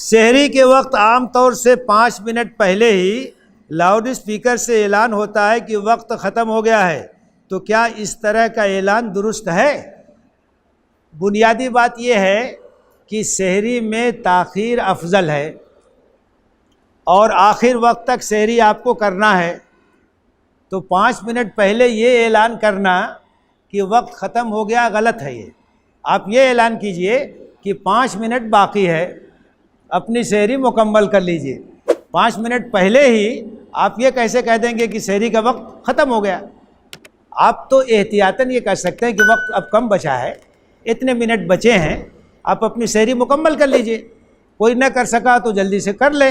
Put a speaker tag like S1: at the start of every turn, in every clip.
S1: سحری کے وقت عام طور سے 5 منٹ پہلے ہی لاؤڈ اسپیکر سے اعلان ہوتا ہے کہ وقت ختم ہو گیا ہے، تو کیا اس طرح کا اعلان درست ہے؟ بنیادی بات یہ ہے کہ سحری میں تاخیر افضل ہے اور آخر وقت تک سحری آپ کو کرنا ہے، تو 5 منٹ پہلے یہ اعلان کرنا کہ وقت ختم ہو گیا غلط ہے۔ یہ آپ یہ اعلان کیجئے کہ 5 منٹ باقی ہے، اپنی سحری مکمل کر لیجئے۔ 5 منٹ پہلے ہی آپ یہ کیسے کہہ دیں گے کہ سحری کا وقت ختم ہو گیا؟ آپ تو احتیاطاً یہ کہہ سکتے ہیں کہ وقت اب کم بچا ہے، اتنے منٹ بچے ہیں، آپ اپنی سحری مکمل کر لیجئے۔ کوئی نہ کر سکا تو جلدی سے کر لے،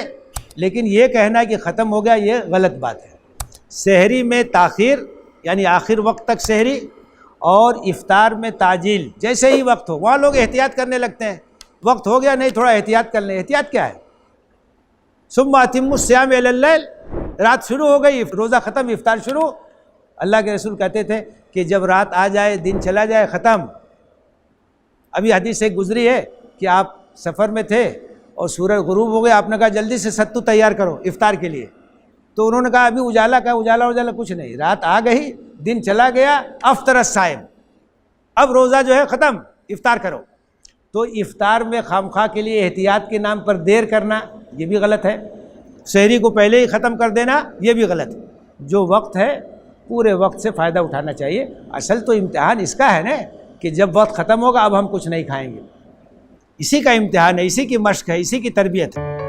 S1: لیکن یہ کہنا کہ ختم ہو گیا یہ غلط بات ہے۔ سحری میں تاخیر یعنی آخر وقت تک سحری، اور افطار میں تعجیل، جیسے ہی وقت ہو وہاں لوگ احتیاط کرنے لگتے ہیں، وقت ہو گیا نہیں تھوڑا احتیاط کر لیں۔ احتیاط کیا ہے؟ ثم اتموا الصیام الی اللیل، رات شروع ہو گئی، روزہ ختم، افطار شروع۔ اللہ کے رسول کہتے تھے کہ جب رات آ جائے، دن چلا جائے، ختم۔ ابھی حدیث سے گزری ہے کہ آپ سفر میں تھے اور سورج غروب ہو گیا، آپ نے کہا جلدی سے ستو تیار کرو افطار کے لیے، تو انہوں نے کہا ابھی اجالا کا اجالا کچھ نہیں، رات آ گئی، دن چلا گیا، افطر الصائم، اب روزہ جو ہے ختم، افطار کرو۔ تو افطار میں خامخواہ کے لیے احتیاط کے نام پر دیر کرنا یہ بھی غلط ہے، سحری کو پہلے ہی ختم کر دینا یہ بھی غلط ہے۔ جو وقت ہے پورے وقت سے فائدہ اٹھانا چاہیے۔ اصل تو امتحان اس کا ہے نا کہ جب وقت ختم ہوگا اب ہم کچھ نہیں کھائیں گے، اسی کا امتحان ہے، اسی کی مشق ہے، اسی کی تربیت ہے۔